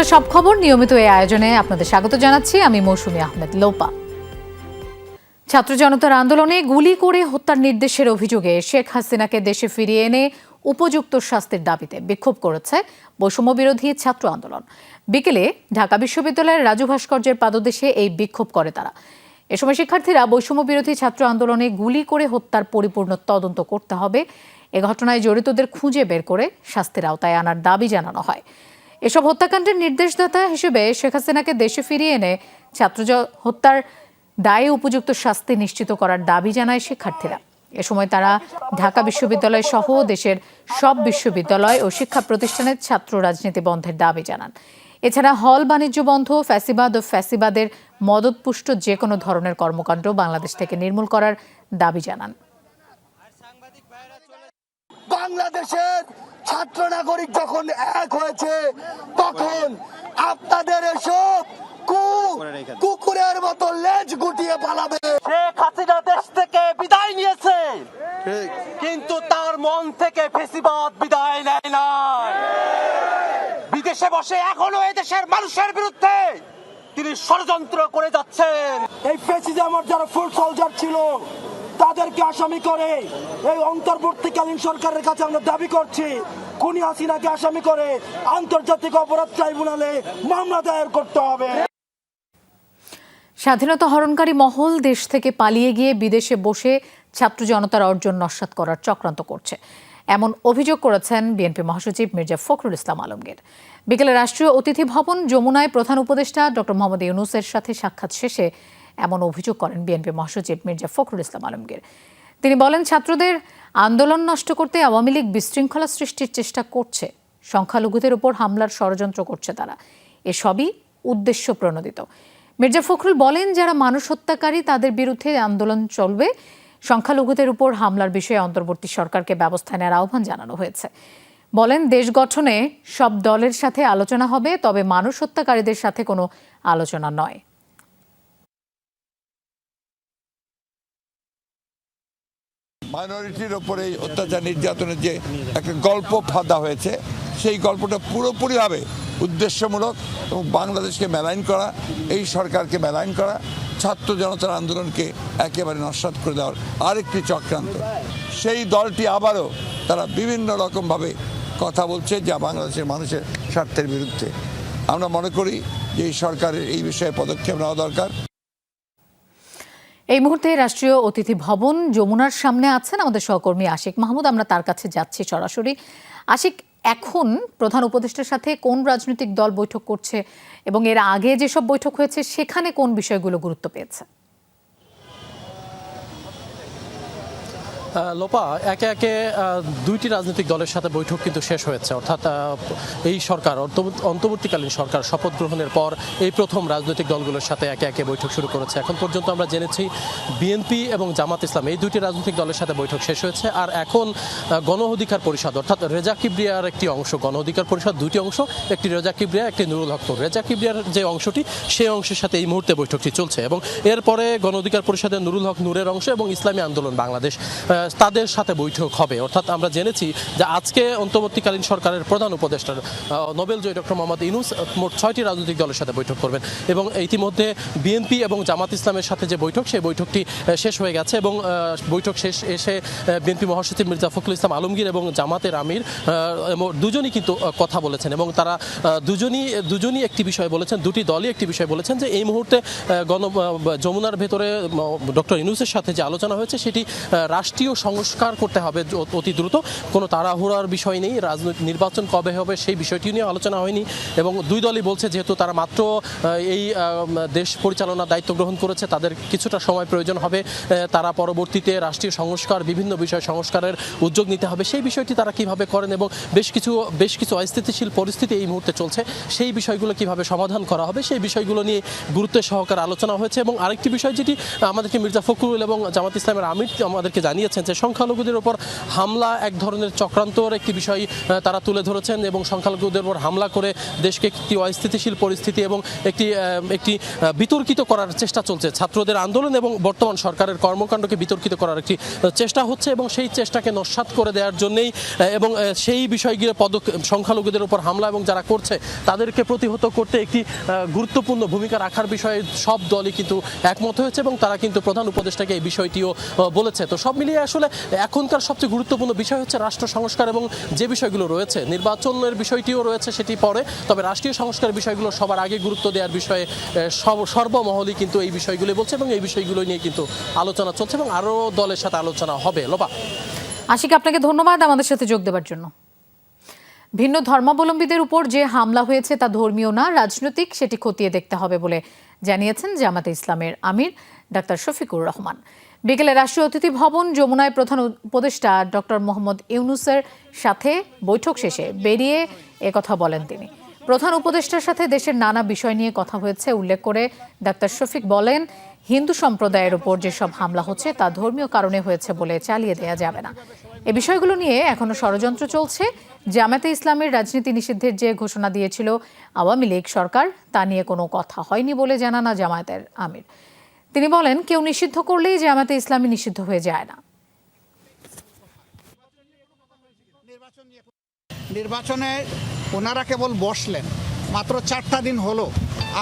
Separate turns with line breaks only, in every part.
জেলার সব খবর নিয়মিত এই আয়োজনে আপনাদের স্বাগত জানাচ্ছি আমি মৌসুমী আহমেদ লোপা। ছাত্র জনতার আন্দোলনে গুলি করে হত্যার নির্দেশের অভিযোগে শেখ হাসিনাকে দেশে ফিরিয়ে এনে উপযুক্ত শাস্তির দাবিতে বিক্ষোভ করেছে বৈষম্য বিরোধী ছাত্র আন্দোলন। বিকেলে ঢাকা বিশ্ববিদ্যালয়ের রাজু ভাস্কর্যের পাদদেশে এই বিক্ষোভ করে তারা। এ সময় শিক্ষার্থীরা বৈষম্য বিরোধী ছাত্র আন্দোলনে গুলি করে হত্যার পরিপূর্ণ তদন্ত করতে হবে, এ ঘটনায় জড়িতদের খুঁজে বের করে শাস্তির আওতায় আনার দাবি জানানো হয়। এসব হত্যাকাণ্ডের নির্দেশদাতা হিসেবে শেখ হাসিনাকে দেশে ফিরিয়ে এনে ছাত্র হত্যার দায়ে উপযুক্ত শাস্তি নিশ্চিত করার দাবি জানায় শিক্ষার্থীরা। এ সময় তারা ঢাকা বিশ্ববিদ্যালয় সহ দেশের সব বিশ্ববিদ্যালয় ও শিক্ষা প্রতিষ্ঠানের ছাত্র রাজনীতি বন্ধের দাবি জানান। এছাড়া হল বাণিজ্য বন্ধ, ফ্যাসিবাদ ও ফ্যাসিবাদের মদতপুষ্ট যে কোনো ধরনের কর্মকাণ্ড বাংলাদেশ থেকে নির্মূল করার দাবি জানান।
বাংলাদেশের ছাত্র নাগরিক যখন এক হয়েছে তখন আপনাদের এসব কুকুরের মতো লেজ গুটিয়ে পালাবে।
শেখ হাসিনা দেশ থেকে বিদায় নিয়েছে, কিন্তু তার মন থেকে ফ্যাসিবাদ বিদায় নেয় না। বিদেশে বসে এখনো এই দেশের মানুষের বিরুদ্ধে তিনি ষড়যন্ত্র করে যাচ্ছেন।
এই ফ্যাসিজমের যারা ফুল সোলজার ছিল তাদেরকে আসামি করে এই অন্তর্বর্তীকালীন সরকারের কাছে আমরা দাবি করছি, খুনি হাসিনাকে আসামি করে আন্তর্জাতিক অপরাধ ট্রাইব্যুনালে মামলা দায়ের করতে হবে।
স্বাধীনতা হরণকারী মহল দেশ থেকে পালিয়ে গিয়ে বিদেশে বসে ছাত্র জনতার অর্জন নস্যাৎ করার চক্রান্ত করছে, এমন অভিযোগ করেছেন বিএনপি মহাসচিব মির্জা ফখরুল ইসলাম আলমগীর। বিকেলে রাষ্ট্রীয় অতিথি ভবন যমুনায় প্রধান উপদেষ্টা ডক্টর মোহাম্মদ ইউনূসের সাথে সাক্ষাৎ শেষে এমন অভিযোগ করেন বিএনপি মহাসচিব মির্জা ফখরুল ইসলাম আলমগীর। তিনি বলেন, ছাত্রদের আন্দোলন নষ্ট করতে আওয়ামী লীগ বিশৃঙ্খলা সৃষ্টির চেষ্টা করছে, সংখ্যালঘুদের উপর হামলার ষড়যন্ত্র করছে তারা, এসবই উদ্দেশ্য প্রণোদিত। মির্জা ফখরুল বলেন, যারা মানুষ হত্যাকারী তাদের বিরুদ্ধে আন্দোলন চলবে। সংখ্যালঘুদের উপর হামলার বিষয়ে অন্তর্বর্তী সরকারকে ব্যবস্থা নেওয়ার আহ্বান জানানো হয়েছে। বলেন, দেশ গঠনে সব দলের সাথে আলোচনা হবে, তবে মানুষ হত্যাকারীদের সাথে কোনো আলোচনা নয়।
মাইনরিটির ওপরে অত্যাচার নির্যাতনের যে একটা গল্প ফাঁদা হয়েছে, সেই গল্পটা পুরোপুরিভাবে উদ্দেশ্যমূলক এবং বাংলাদেশকে মেলাইন করা, এই সরকারকে মেলাইন করা, ছাত্র জনতার আন্দোলনকে একেবারে নস্যাৎ করে দেওয়ার আরেকটি চক্রান্ত। সেই দলটি আবারও তারা বিভিন্ন রকমভাবে কথা বলছে যা বাংলাদেশের মানুষের স্বার্থের বিরুদ্ধে। আমরা মনে করি যে এই সরকারের এই বিষয়ে পদক্ষেপ নেওয়া দরকার।
এই মুহূর্তে রাষ্ট্রীয় অতিথি ভবন যমুনার সামনে আছেন আমাদের সহকর্মী আশিক মাহমুদ। আমরা তার কাছে যাচ্ছি সরাসরি। আশিক, এখন প্রধান উপদেষ্টার সাথে কোন রাজনৈতিক দল বৈঠক করছে এবং এর আগে যেসব বৈঠক হয়েছে সেখানে কোন বিষয়গুলো গুরুত্ব পেয়েছে?
লোপা, একে একে দুইটি রাজনৈতিক দলের সাথে বৈঠক কিন্তু শেষ হয়েছে, অর্থাৎ এই সরকার অন্তর্বর্তীকালীন সরকার শপথ গ্রহণের পর এই প্রথম রাজনৈতিক দলগুলোর সাথে একে একে বৈঠক শুরু করেছে। এখন পর্যন্ত আমরা জেনেছি বিএনপি এবং জামাত ইসলাম এই দুইটি রাজনৈতিক দলের সাথে বৈঠক শেষ হয়েছে। আর এখন গণ অধিকার পরিষদ অর্থাৎ রেজা কিবরিয়ার একটি অংশ, গণ অধিকার পরিষদ দুইটি অংশ, একটি রেজা কিবরিয়া, একটি নুরুল হক। রেজা কিবরিয়ার যে অংশটি, সেই অংশের সাথে এই মুহূর্তে বৈঠকটি চলছে এবং এরপরে গণ অধিকার পরিষদের নুরুল হক নূরের অংশ এবং ইসলামী আন্দোলন বাংলাদেশ তাদের সাথে বৈঠক হবে। অর্থাৎ আমরা জেনেছি যে আজকে অন্তর্বর্তীকালীন সরকারের প্রধান উপদেষ্টা নোবেলজয়ী ডক্টর মোহাম্মদ ইউনূস মোট 6টি রাজনৈতিক দলের সাথে বৈঠক করবেন এবং ইতিমধ্যে বিএনপি এবং জামাত ইসলামের সাথে যে বৈঠক, সেই বৈঠকটি শেষ হয়ে গেছে এবং বৈঠক শেষ এসে বিএনপি মহাসচিব মির্জা ফখরুল ইসলাম আলমগীর এবং জামাতের আমির দুজনই কিন্তু কথা বলেছেন এবং তারা দুজনই একটি বিষয় বলেছেন, দুটি দলই একটি বিষয় বলেছেন যে এই মুহূর্তে যমুনার ভেতরে ডক্টর ইউনূসের সাথে যে আলোচনা হয়েছে সেটি রাষ্ট্রীয় সংস্কার করতে হবে অতি দ্রুত, কোনো তাড়াহুড়ার বিষয় নেই। রাজনৈতিক নির্বাচন কবে হবে সেই বিষয়টি নিয়ে আলোচনা হয়নি এবং দুই দলই বলছে যেহেতু তারা মাত্র এই দেশ পরিচালনার দায়িত্ব গ্রহণ করেছে, তাদের কিছুটা সময় প্রয়োজন হবে, তারা পরবর্তীতে রাষ্ট্রীয় সংস্কার, বিভিন্ন বিষয় সংস্কারের উদ্যোগ নিতে হবে। সেই বিষয়টি তারা কিভাবে করেন এবং বেশ কিছু অস্থিতিশীল পরিস্থিতি এই মুহূর্তে চলছে, সেই বিষয়গুলো কিভাবে সমাধান করা হবে সেই বিষয়গুলো নিয়ে গুরুত্বের সহকারে আলোচনা হয়েছে। এবং আরেকটি বিষয় যেটি আমাদেরকে মির্জা ফখরুল এবং জামাত ইসলামের আমির আমাদেরকে জানিয়েছেন রেখেছে। সংখ্যালঘুদের উপর হামলা এক ধরনের চক্রান্তর একটি বিষয় তারা তুলে ধরেছেন এবং সংখ্যালঘুদের উপর হামলা করে দেশকে একটি অস্থিতিশীল পরিস্থিতি এবং একটি বিতর্কিত করার চেষ্টা চলছে। ছাত্রদের আন্দোলন এবং বর্তমান সরকারের কর্মকাণ্ডকে বিতর্কিত করার একটি চেষ্টা হচ্ছে এবং সেই চেষ্টাকে নস্যাৎ করে দেওয়ার জন্যই এবং সেই বিষয়গুলো সংখ্যালঘুদের উপর হামলা এবং যারা করছে তাদেরকে প্রতিহত করতে একটি গুরুত্বপূর্ণ ভূমিকা রাখার বিষয়ে সব দলই কিন্তু একমত হয়েছে এবং তারা কিন্তু প্রধান উপদেষ্টাকে এই বিষয়টিও বলেছে। তো সব মিলিয়ে আসলে এখনকার সবচেয়ে গুরুত্বপূর্ণ বিষয় হচ্ছে রাষ্ট্র সংস্কার এবং যে বিষয়গুলো রয়েছে, নির্বাচনের বিষয়টিও রয়েছে সেটি পরে, তবে রাষ্ট্রীয় সংস্কার বিষয়গুলো সবার আগে গুরুত্ব দেওয়ার বিষয়ে সর্বমহলই কিন্তু এই বিষয়গুলো বলছে এবং এই বিষয়গুলো নিয়ে কিন্তু আলোচনা চলছে এবং আরও দলের সাথে আলোচনা হবে। লোপা।
আশিক, আপনাকে ধন্যবাদ আমাদের সাথে যোগ দেওয়ার জন্য। ভিন্ন ধর্মাবলম্বীদের উপর যে হামলা হয়েছে তা ধর্মীয় না, রাজনৈতিক, সেটি খতিয়ে দেখতে হবে বলে জানিয়েছেন জামাতে ইসলামের আমির ডাক্তার শফিকুর রহমান। বিকেলে রাষ্ট্রীয় অতিথি ভবন যমুনায় প্রধান উপদেষ্টা ডক্টর মোহাম্মদ ইউনূসের সাথে বৈঠক শেষে বেরিয়ে একথা বলেন তিনি। প্রধান উপদেষ্টার সাথে দেশের নানা বিষয় নিয়ে কথা হয়েছে উল্লেখ করে ডাক্তার শফিক বলেন, হিন্দু সম্প্রদায়ের উপর যেসব হামলা হচ্ছে তা ধর্মীয় কারণে হয়েছে বলে চালিয়ে দেওয়া যাবে না। এ বিষয়গুলো নিয়ে এখনো ষড়যন্ত্র চলছে। জামাতে ইসলামের রাজনীতি নিষিদ্ধের যে ঘোষণা দিয়েছিল আওয়ামী লীগ সরকার, তা নিয়ে কোনো কথা হয়নি বলে জানান জামায়াতের আমির। তিনি বলেন, কেউ নিষিদ্ধ করলেই জামাতে ইসলামী নিষিদ্ধ হয়ে যায় না।
নির্বাচনে ওনারা কেবল বসলেন, মাত্র 4টা দিন হলো।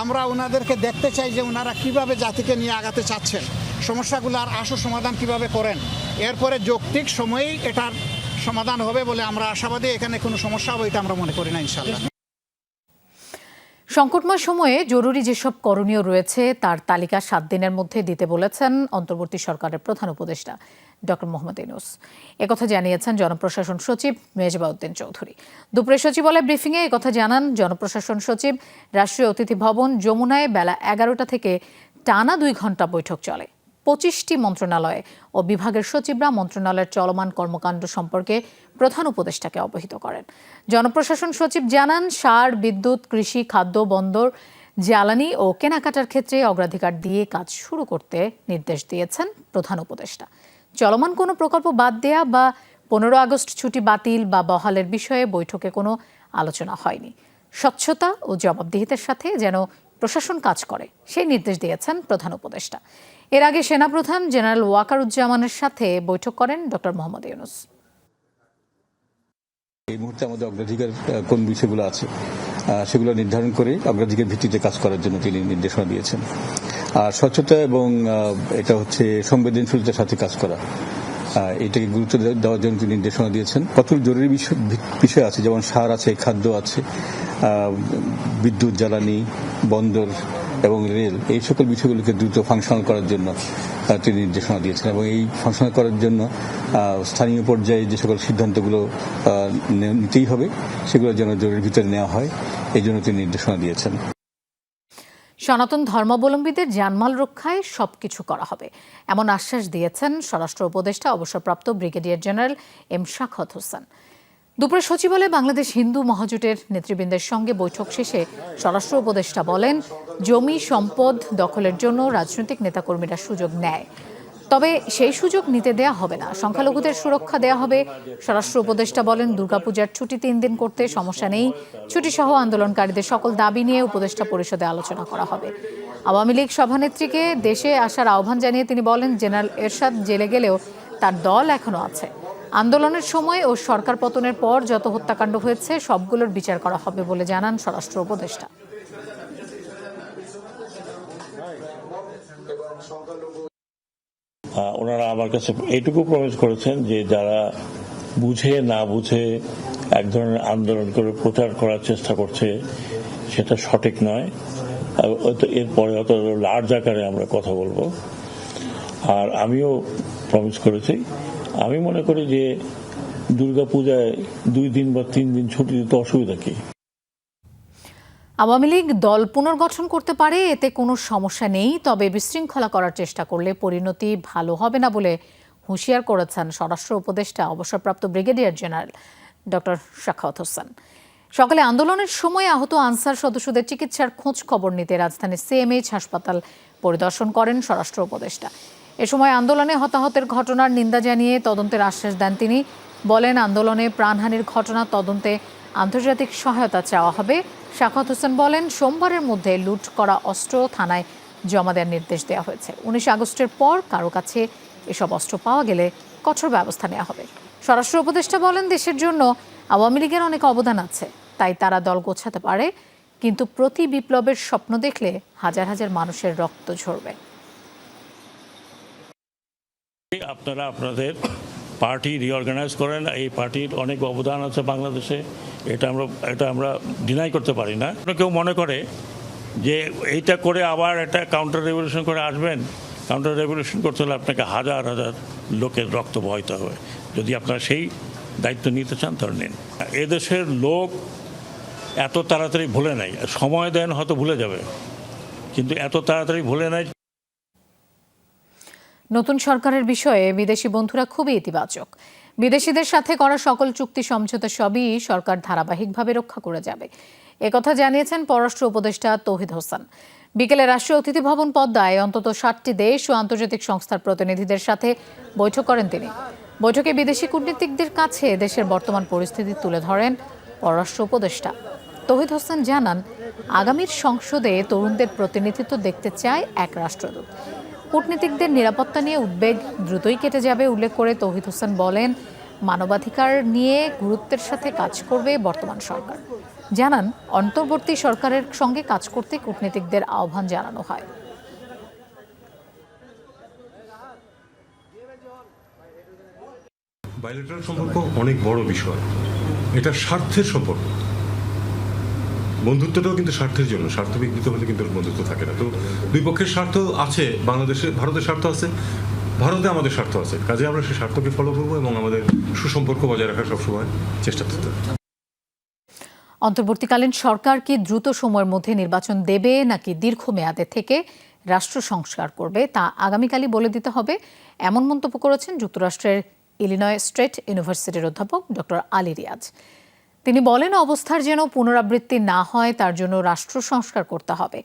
আমরা ওনাদেরকে দেখতে চাই যে ওনারা কিভাবে জাতিকে নিয়ে আগাতে চাচ্ছেন, সমস্যাগুলোর আশু সমাধান কিভাবে করেন। এরপরে যৌক্তিক সময়েই এটার সমাধান হবে বলে আমরা আশাবাদী। এখানে কোনো সমস্যা হবে এটা আমরা মনে করি না ইনশাআল্লাহ।
সংকটময় সময়ে জরুরি যেসব করণীয় রয়েছে তার তালিকা 7 দিনের মধ্যে দিতে বলেছেন অন্তর্বর্তী সরকারের প্রধান উপদেষ্টা ডক্টর মোহাম্মদ ইউনূস। একথা জানিয়েছেন জনপ্রশাসন সচিব মেজবাউদ্দিন চৌধুরী। দুপুরে সচিবালয় ব্রিফিংয়ে একথা জানান জনপ্রশাসন সচিব। রাষ্ট্রীয় অতিথি ভবন যমুনায় বেলা 11টা থেকে টানা 2 ঘন্টা বৈঠক চলে। 25টি মন্ত্রণালয় ও বিভাগের সচিবরা মন্ত্রণালয়ের চলমান কর্মকাণ্ড সম্পর্কে প্রধান উপদেষ্টাকে অবহিত করেন। জনপ্রশাসন সচিব জানান, সার, বিদ্যুৎ, কৃষি, খাদ্য, বন্দর, জ্বালানি ও কেনাকাটার ক্ষেত্রে অগ্রাধিকার দিয়ে কাজ শুরু করতে নির্দেশ দিয়েছেন প্রধান উপদেষ্টা। চলমান কোনো প্রকল্প বাদ দেয়া বা 15 আগস্ট ছুটি বাতিল বা বহালের বিষয়ে বৈঠকে কোনো আলোচনা হয়নি। স্বচ্ছতা ও জবাবদিহিতার সাথে যেন প্রশাসন কাজ করে সেই নির্দেশ দিয়েছেন প্রধান উপদেষ্টা। এর আগে সেনাপ্রধান জেনারেল ওয়াকারুজ্জামানের সাথে বৈঠক করেন ডক্টর মোহাম্মদ ইউনূস।
এই মুহূর্তে আমাদের অগ্রাধিকার কোন বিষয়গুলো আছে সেগুলো নির্ধারণ করে অগ্রাধিকার ভিত্তিতে কাজ করার জন্য তিনি নির্দেশনা দিয়েছেন। আর স্বচ্ছতা এবং এটা হচ্ছে সংবেদনশীলতার সাথে কাজ করা, এটাকে গুরুত্ব দেওয়ার জন্য তিনি নির্দেশনা দিয়েছেন। কতগুলো জরুরি বিষয় আছে, যেমন সার আছে, খাদ্য আছে, বিদ্যুৎ, জ্বালানি, বন্দর এবং রেল, এই সকল বিষয়গুলোকে দ্রুত ফাংশনাল করার জন্য তিনি নির্দেশনা দিয়েছেন এবং এই ফাংশনাল করার জন্য স্থানীয় পর্যায়ে যে সকল সিদ্ধান্তগুলো নিতেই হবে সেগুলো যেন জরুরির ভিতরে নেওয়া হয়, এই জন্য তিনি নির্দেশনা দিয়েছেন।
সনাতন ধর্মাবলম্বীদের জানমাল রক্ষায় সবকিছু করা হবে, এমন আশ্বাস দিয়েছেন স্বরাষ্ট্র উপদেষ্টা অবসরপ্রাপ্ত brigadier general M Sakhawat Hossain. দুপুরে সচিবালয়ে বাংলাদেশ হিন্দু মহাজোটের নেতৃবৃন্দের সঙ্গে বৈঠক শেষে স্বরাষ্ট্র উপদেষ্টা বলেন, জমি সম্পদ দখলের জন্য রাজনৈতিক নেতাকর্মীরা সুযোগ নেয়, তবে সেই সুযোগ নিতে দেয়া হবে না। সংখ্যালঘুদের সুরক্ষা দেয়া হবে। স্বরাষ্ট্র উপদেষ্টা বলেন, দুর্গাপূজার ছুটি 3 দিন করতে সমস্যা নেই। ছুটিসহ আন্দোলনকারীদের সকল দাবি নিয়ে উপদেষ্টা পরিষদে আলোচনা করা হবে। আওয়ামী লীগ সভানেত্রীকে দেশে আসার আহ্বান জানিয়ে তিনি বলেন, জেনারেল এরশাদ জেলে গেলেও তার দল এখনো আছে। আন্দোলনের সময় ও সরকার পতনের পর যত হত্যাকাণ্ড হয়েছে সবগুলোর বিচার করা হবে বলে জানান স্বরাষ্ট্র উপদেষ্টা।
ওনারা আমার কাছে এইটুকু প্রমিস করেছেন যে যারা বুঝে না বুঝে এক ধরনের আন্দোলন করে প্রচার করার চেষ্টা করছে সেটা সঠিক নয়। এরপরে অত লার্জ আকারে আমরা কথা বলবো। আর আমিও প্রমিস করেছি, আমি মনে করি যে দুর্গাপূজায় 2 দিন বা 3 দিন ছুটি দিতে অসুবিধা কি?
আওয়ামী লীগ দল পুনর্গঠন করতে পারে, এতে কোনো সমস্যা নেই, তবে বিশৃঙ্খলা করার চেষ্টা করলে পরিণতি ভালো হবে না বলে হুঁশিয়ার করেছেন স্বরাষ্ট্র উপদেষ্টা অবসরপ্রাপ্ত brigadier general doctor Shakhawat Hossain. সকালে আন্দোলনের সময় আহত আনসার সদস্যদের চিকিৎসার খোঁজ খবর নিতে রাজধানীর সিএমএইচ হাসপাতাল পরিদর্শন করেন স্বরাষ্ট্র উপদেষ্টা। এ সময় আন্দোলনে হতাহতের ঘটনার নিন্দা জানিয়ে তদন্তের আশ্বাস দেন তিনি। বলেন, আন্দোলনে প্রাণহানির ঘটনা তদন্তে আন্তর্জাতিক সহায়তা চাওয়া হবে। শাখাওয়াত হোসেন বলেন, সোমবারের মধ্যে লুট করা অস্ত্র থানায় জমা দেওয়ার নির্দেশ দেওয়া হয়েছে। 19 আগস্টের পর কারো কাছে এসব অস্ত্র পাওয়া গেলে কঠোর ব্যবস্থা নেওয়া হবে। স্বরাষ্ট্র উপদেষ্টা বলেন, দেশের জন্য আওয়ামী লীগের অনেক অবদান আছে, তাই তারা দল গোছাতে পারে, কিন্তু প্রতি বিপ্লবের স্বপ্ন দেখলে হাজার হাজার মানুষের রক্ত ঝরবে।
আপনারা আপনাদের পার্টি রিঅর্গানাইজ করেন, এই পার্টির অনেক অবদান আছে বাংলাদেশে, এটা আমরা ডিনাই করতে পারি না। কেউ মনে করে যে এইটা করে আবার একটা কাউন্টার রেভলিউশন করে আসবেন, কাউন্টার রেভলিউশন করতে হলে আপনাকে হাজার হাজার লোকের রক্ত বহাইতে হবে। যদি আপনারা সেই দায়িত্ব নিতে চান তাহলে নিন। এদেশের লোক এত তাড়াতাড়ি ভুলে নাই, সময় দেন হয়তো ভুলে যাবে, কিন্তু এত তাড়াতাড়ি ভুলে নাই।
নতুন সরকারের বিষয়ে বিদেশি বন্ধুরা খুবই ইতিবাচক। বিদেশিদের সাথে করা সকল চুক্তি সমঝোতা সবই সরকার ধারাবাহিকভাবে রক্ষা করে যাবে, একথা জানিয়েছেন পররাষ্ট্র উপদেষ্টা তৌহিদ হোসেন। বিকেলে রাষ্ট্রীয় অতিথি ভবন পদ্মায় অন্তত 7টি দেশ ও আন্তর্জাতিক সংস্থার প্রতিনিধিদের সাথে বৈঠক করেন তিনি। বৈঠকে বিদেশি কূটনীতিকদের কাছে দেশের বর্তমান পরিস্থিতি তুলে ধরেন পররাষ্ট্র উপদেষ্টা। তৌহিদ হোসেন জানান, আগামীর সংসদে তরুণদের প্রতিনিধিত্ব দেখতে চায় এক রাষ্ট্রদূত। কূটনীতিকদের নিরাপত্তা নিয়ে উদ্বেগ দ্রুতই কেটে যাবে উল্লেখ করে তৌহিদ হোসেন বলেন, মানবাধিকার নিয়ে গুরুত্বের সাথে কাজ করবে বর্তমান সরকার। জানান, অন্তর্বর্তী সরকারের সঙ্গে কাজ করতে কূটনীতিকদের আহ্বান জানানো হয়।
বাইলেটারাল সম্পর্ক অনেক বড় বিষয়, এটা স্বার্থের সম্পর্ক। বন্ধুত্বটাও কিন্তু স্বার্থের জন্য, স্বার্থ বিঘ্নিত হলে কিন্তু বন্ধুত্ব থাকে না। তো দুই পক্ষের স্বার্থ আছে, বাংলাদেশে ভারতের স্বার্থ আছে, ভারতে আমাদের স্বার্থ আছে, কাজে আমরা সেই স্বার্থকে ফলো করবো এবং আমাদের সুসম্পর্ক বজায় রাখার সবসময় চেষ্টা করতে হবে।
অন্তর্বর্তীকালীন সরকার কি দ্রুত সময়ের মধ্যে নির্বাচন দেবে নাকি দীর্ঘমেয়াদে থেকে রাষ্ট্র সংস্কার করবে তা আগামীকালই বলে দিতে হবে, এমন মন্তব্য করেছেন যুক্তরাষ্ট্রের ইলিনয় স্টেট ইউনিভার্সিটির অধ্যাপক ডক্টর আলী রিয়াজ। তিনি বলেন, অবস্থার যেন পুনরাবৃত্তি না হয় তার জন্য রাষ্ট্র সংস্কার করতে হবে।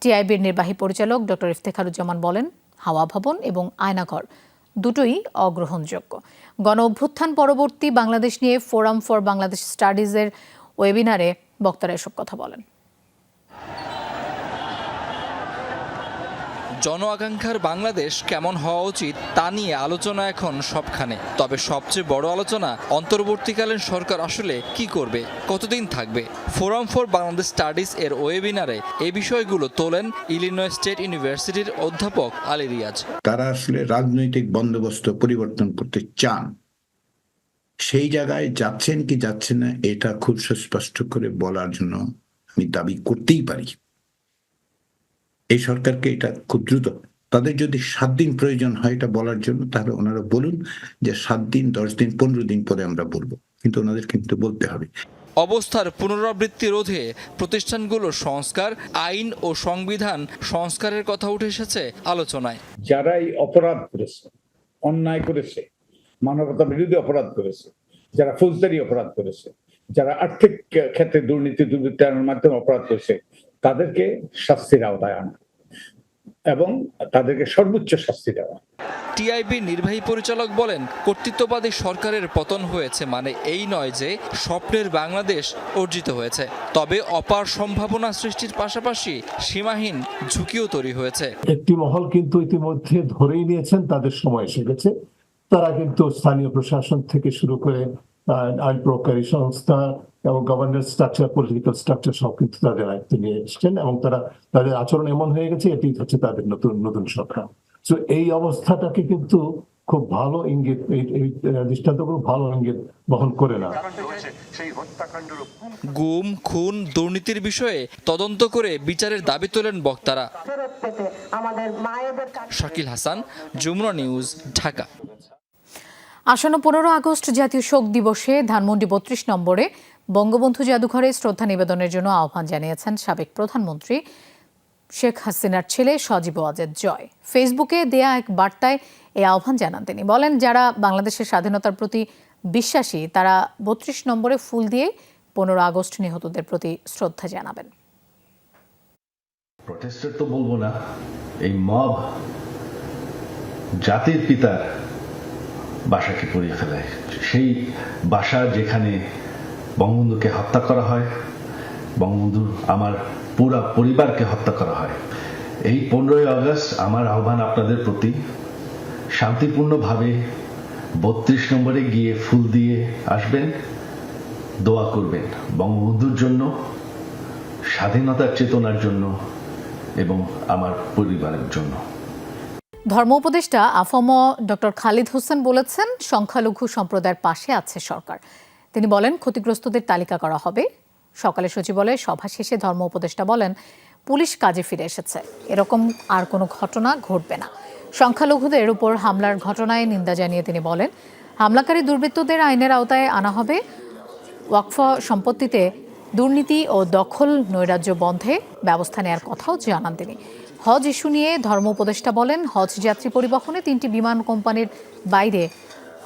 টিআইবির নির্বাহী পরিচালক ডক্টর ইফতেখারুজ্জামান বলেন, হাওয়া ভবন এবং আয়নাঘর দুটোই অগ্রহণযোগ্য। গণ অভ্যুত্থান পরবর্তী বাংলাদেশ নিয়ে ফোরাম ফর বাংলাদেশ স্টাডিজের ওয়েবিনারে বক্তারা এসব কথা বলেন।
জন আকাঙ্ক্ষার বাংলাদেশ কেমন হওয়া উচিত তা নিয়ে আলোচনা এখন সবখানে। তবে সবচেয়ে বড় আলোচনা, অন্তর্বর্তীকালীন সরকার আসলে কি করবে, কতদিন থাকবে। ফোরাম ফর বাংলাদেশ স্টাডিজ এর ওয়েবিনারে এই বিষয়গুলো তোলেন ইলিনয় স্টেট ইউনিভার্সিটির অধ্যাপক আলী রিয়াজ।
তারা আসলে রাজনৈতিক বন্দোবস্ত পরিবর্তন করতে চান, সেই জায়গায় যাচ্ছেন কি যাচ্ছেন না এটা খুব সুস্পষ্ট করে বলার জন্য আমি দাবি করতেই পারি। এই সরকারকে এটা খুব দ্রুত, তাদের যদি 7 দিন প্রয়োজন হয় এটা বলার জন্য, তাহলে ওনারা বলুন যে 7 দিন, 10 দিন, 15 দিন পরে আমরা বলবো, কিন্তু ওনাদের কিন্তু বলতে হবে।
অবস্থার পুনরাবৃত্তি রোধে প্রতিষ্ঠানগুলোর সংস্কার, আইন ও সংবিধান সংস্কারের কথা উঠে এসেছে আলোচনায়।
যারা এই অপরাধ করেছে, অন্যায় করেছে, মানবতা বিরোধী অপরাধ করেছে, যারা ফৌজদারি অপরাধ করেছে, যারা আর্থিক ক্ষেত্রে দুর্নীতি দুর্বৃত্তায়নের মাধ্যমে অপরাধ করেছে, তাদেরকে শাস্তির আওতায় আনা এবং তাদেরকে সর্বোচ্চ শাস্তি দেওয়া।
টিআইবি নির্বাহী পরিচালক বলেন, কর্তৃত্ববাদী সরকারের পতন হয়েছে মানে এই নয় যে স্বপ্নের বাংলাদেশ অর্জিত হয়েছে। তবে অপার সম্ভাবনা সৃষ্টির পাশাপাশি সীমাহীন ঝুঁকিও তৈরি হয়েছে।
একটি মহল কিন্তু ইতিমধ্যে ধরেই নিয়েছেন তাদের সময় এসে গেছে। তারা কিন্তু স্থানীয় প্রশাসন থেকে শুরু করে আইন প্রয়োগকারী সংস্থা এবং গভর্নেন্স স্ট্রাকচার, পলিটিক্যাল স্ট্রাকচার সব কিন্তু তাদের আয়ত্তে নিয়ে এসছেন এবং তাদের আচরণ এমন হয়ে গেছে, এটি হচ্ছে তাদের নতুন সরকার। তো এই অবস্থাটাকে কিন্তু খুব ভালো ইঙ্গিত, এই দৃষ্টান্তগুলো ভালো ইঙ্গিত বহন করে না।
গুম, খুন, দুর্নীতির বিষয়ে তদন্ত করে বিচারের দাবি তোলেন বক্তারা। শাকিল হাসান, যমুনা নিউজ, ঢাকা।
আসন্ন 15 আগস্ট জাতীয় শোক দিবসে ধানমন্ডি 32 নম্বরে বঙ্গবন্ধু জাদুঘরে শ্রদ্ধা নিবেদনের জন্য আহ্বান জানিয়েছেন সাবেক প্রধানমন্ত্রী শেখ হাসিনার ছেলে সজীব ওয়াজেদ জয়। ফেসবুকে দেয়া এক বার্তায় এই আহ্বান জানান তিনি। বলেন, যারা বাংলাদেশের স্বাধীনতার প্রতি বিশ্বাসী তারা 32 নম্বরে ফুল দিয়ে 15 আগস্ট নিহতদের প্রতি শ্রদ্ধা জানাবেন।
প্রটেস্টার তো বলবো না, এই মব জাতির পিতার বাসাকে পুড়িয়ে ফেলে। সেই বাসা যেখানে বঙ্গবন্ধুকে হত্যা করা হয়, বঙ্গবন্ধুর আমার পুরা পরিবারকে হত্যা করা হয়। এই 15ই আগস্ট আমার আহ্বান আপনাদের প্রতি, শান্তিপূর্ণভাবে 32 নম্বরে গিয়ে ফুল দিয়ে আসবেন, দোয়া করবেন বঙ্গবন্ধুর জন্য, স্বাধীনতার চেতনার জন্য এবং আমার পরিবারের জন্য।
ধর্ম উপদেষ্টা আফম ডক্টর খালিদ হোসেন বলেছেন, সংখ্যালঘু সম্প্রদায়ের পাশে আছে সরকার। তিনি বলেন, ক্ষতিগ্রস্তদের তালিকা করা হবে। সকালে সচিবালয়ে সভা শেষে ধর্ম উপদেষ্টা বলেন, পুলিশ কাজে ফিরে এসেছে, এরকম আর কোনো ঘটনা ঘটবে না। সংখ্যালঘুদের উপর হামলার ঘটনায় নিন্দা জানিয়ে তিনি বলেন, হামলাকারী দুর্বৃত্তদের আইনের আওতায় আনা হবে। ওয়াকফ সম্পত্তিতে দুর্নীতি ও দখল নৈরাজ্য বন্ধে ব্যবস্থা নেওয়ার কথাও জানান তিনি। হজ ইস্যু নিয়ে ধর্ম উপদেষ্টা বলেন, হজ যাত্রী পরিবহনে 3টি বিমান কোম্পানির বাইরে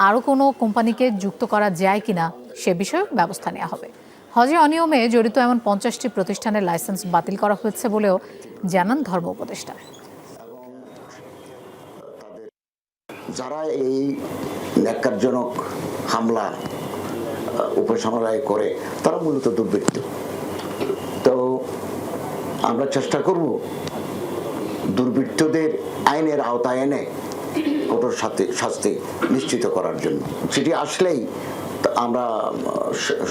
আরও কোনো কোম্পানিকে যুক্ত করা যায় কিনা সে বিষয়ে ব্যবস্থা নেওয়া হবে। হজে অনিয়মে জড়িত এমন 50টি প্রতিষ্ঠানের লাইসেন্স বাতিল করা হয়েছে বলেও জানান ধর্ম উপদেষ্টা।
যারা এই ন্যাক্কারজনক হামলা উপসমালয় করে তারা মূলত দুর্বৃত্ত। তো আমরা চেষ্টা করব দুর্বৃত্তদের আইনের আওতায় এনে কঠোর শাস্তি নিশ্চিত করার জন্য। সেটি আসলেই আমরা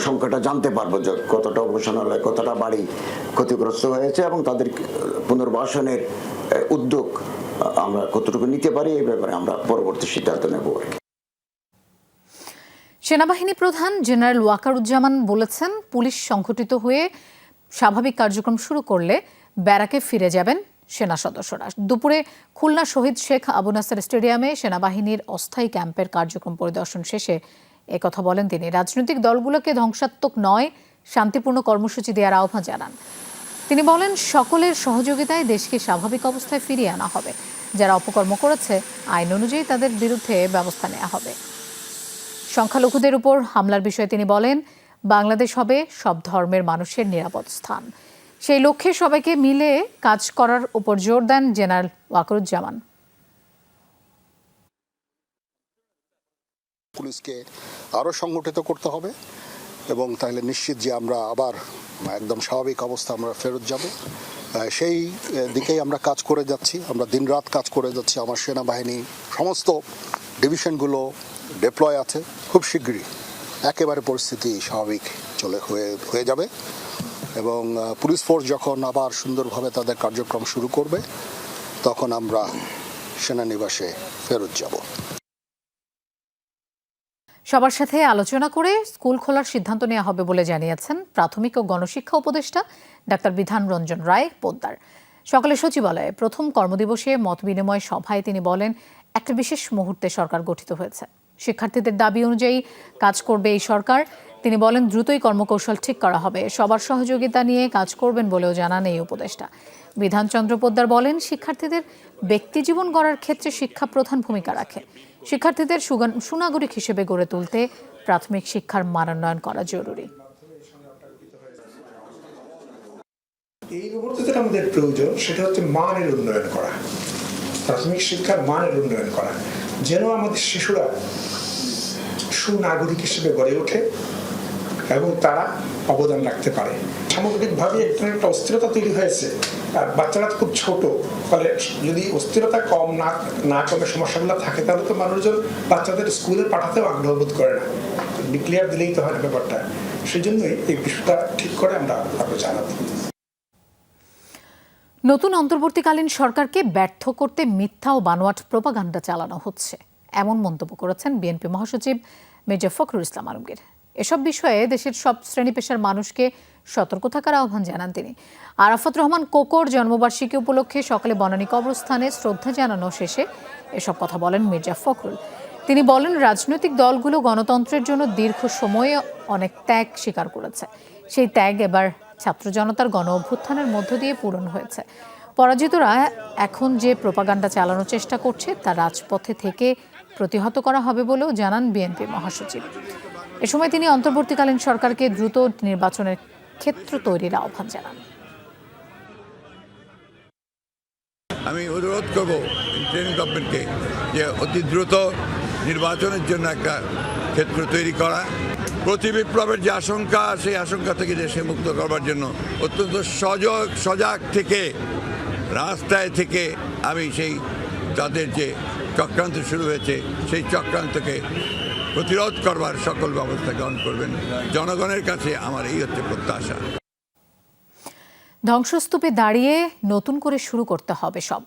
সংখ্যাটা জানতে পারবো যে কতটা উপসমালয়, কতটা বাড়ি ক্ষতিগ্রস্ত হয়েছে এবং তাদের পুনর্বাসনের উদ্যোগ আমরা কতটুকু নিতে পারি, এই ব্যাপারে আমরা পরবর্তী সিদ্ধান্ত নেব।
সেনাবাহিনী প্রধান জেনারেল ওয়াকারুজ্জামান বলেছেন, পুলিশ সংগঠিত হয়ে স্বাভাবিক কার্যক্রম শুরু করলে ব্যারাকে ফিরে যাবেন সেনা সদস্যরা। দুপুরে খুলনা শহীদ শেখ আবু নাসের স্টেডিয়ামে সেনাবাহিনীর অস্থায়ী ক্যাম্পের কার্যক্রম পরিদর্শন শেষে একথা বলেন তিনি। রাজনৈতিক দলগুলোকে ধ্বংসাত্মক নয়, শান্তিপূর্ণ কর্মসূচি দেওয়ার আহ্বান জানান তিনি। বলেন, সকলের সহযোগিতায় দেশকে স্বাভাবিক অবস্থায় ফিরিয়ে আনা হবে। যারা অপকর্ম করেছে আইন অনুযায়ী তাদের বিরুদ্ধে ব্যবস্থা নেওয়া হবে। সংখ্যালঘুদের উপর হামলার বিষয়ে তিনি বলেন, বাংলাদেশ হবে সব ধর্মের মানুষের নিরাপদ স্থান। সেই লক্ষ্যে সবাইকে মিলে কাজ করার উপর জোর দেন জেনারেল ওয়াকারুজ্জামান।
পুলিশকে আরও সংগঠিত করতে হবে এবং তাহলে নিশ্চিত যে আমরা আবার একদম স্বাভাবিক অবস্থা আমরা ফেরত যাব, সেই দিকেই আমরা কাজ করে যাচ্ছি। আমরা দিনরাত কাজ করে যাচ্ছি। আমার সেনাবাহিনী সমস্ত ডিভিশনগুলো ডিপ্লয় আছে। খুব শীঘ্রই একেবারে পরিস্থিতি স্বাভাবিক হয়ে যাবে এবং পুলিশ ফোর্স যখন আবার সুন্দরভাবে তাদের কার্যক্রম শুরু করবে তখন আমরা সেনানিবাসে ফেরত যাব।
সবার সাথে আলোচনা করে স্কুল খোলার সিদ্ধান্ত নেওয়া হবে বলে জানিয়েছেন প্রাথমিক ও গণশিক্ষা উপদেষ্টা ডাক্তার বিধান রঞ্জন রায় পোদ্দার। সকালে সচিবালয়ে প্রথম কর্মদিবসে মত বিনিময় সভায় তিনি বলেন, একটা বিশেষ মুহূর্তে সরকার গঠিত হয়েছে। শিক্ষার্থীদের দাবি অনুযায়ী কাজ করবে এই সরকার। তিনি বলেন, দ্রুতই কর্মকৌশল ঠিক করা হবে, সবার সহযোগিতা নিয়ে কাজ করবেন বলেও জানান এই উপদেষ্টা। বিধানচন্দ্র পোদ্দার বলেন, শিক্ষার্থীদের ব্যক্তিজীবন গড়ার ক্ষেত্রে শিক্ষা প্রধান ভূমিকা রাখে। শিক্ষার্থীদের সুনাগরিক হিসেবে গড়ে তুলতে প্রাথমিক শিক্ষার মানোন্নয়ন করা জরুরি।
এই মুহূর্তে যেটা আমাদের প্রয়োজন সেটা হচ্ছে মানের উন্নয়ন করা, প্রাথমিক শিক্ষার মানের উন্নয়ন করা, যেন আমাদের শিশুরা সুনাগরিক হিসেবে গড়ে ওঠে এবং তারা অবদান রাখতে পারে। সামগ্রিকভাবে একটা অস্থিরতা তৈরি হয়েছে, আর বাচ্চারা খুব ছোট, ফলে যদি অস্থিরতা কম না কমে সমস্যাগুলো থাকে তাহলে তো মানুষজন বাচ্চাদের স্কুলে পাঠাতেও আগ্রহ বোধ করে না। ডিক্লেয়ার দিলেই তো হয় ব্যাপারটা। সেই জন্যই এই বিষয়টা ঠিক করে আমরা আপনাকে জানাবো।
নতুন অন্তর্বর্তীকালীন সরকারকে ব্যর্থ করতে মিথ্যা ও বানোয়াট প্রোপাগান্ডা চালানো হচ্ছে, এমন মন্তব্য করেছেন বিএনপি মহাসচিব মির্জা ফখরুল ইসলাম আলমগীর। এসব বিষয়ে দেশের সব শ্রেণী পেশার মানুষকে সতর্ক থাকার আহ্বান জানান তিনি। আরাফাত রহমান কোকোর জন্মবার্ষিকী উপলক্ষে সকালে বনানী কবরস্থানে শ্রদ্ধা জানানো শেষে এসব কথা বলেন মির্জা ফখরুল। তিনি বলেন, রাজনৈতিক দলগুলো গণতন্ত্রের জন্য দীর্ঘ সময়ে অনেক ত্যাগ স্বীকার করেছে। সেই ত্যাগ এবার ছাত্র জনতার গণ অভ্যুত্থানের মধ্য দিয়ে পূরণ হয়েছে। পরাজিতরা এখন যে প্রোপাগান্ডা চালানোর চেষ্টা করছে তা রাজপথে থেকে প্রতিহত করা হবে বলেও জানান বিএনপি মহাসচিব। এ সময় তিনি অন্তর্বর্তীকালীন সরকারকে দ্রুত নির্বাচনের ক্ষেত্র তৈরির আহ্বান জানান।
আমি অনুরোধ করব লেফটেন্যান্ট গভর্নমেন্টকে যে অতি দ্রুত নির্বাচনের জন্য একটা ক্ষেত্র তৈরি করা, প্রতি বিপ্লবের যে আশঙ্কা, সেই আশঙ্কা থেকে দেশে মুক্ত করবার জন্য অত্যন্ত সজাগ থেকে রাস্তায় থেকে আমি সেই তাদের যে চক্রান্ত শুরু হয়েছে সেই চক্রান্তকে প্রতিরোধ করবার সকল ব্যবস্থা গ্রহণ করবেন। জনগণের কাছে আমার এই হচ্ছে প্রত্যাশা।
ধ্বংসস্তূপে দাঁড়িয়ে নতুন করে শুরু করতে হবে সব।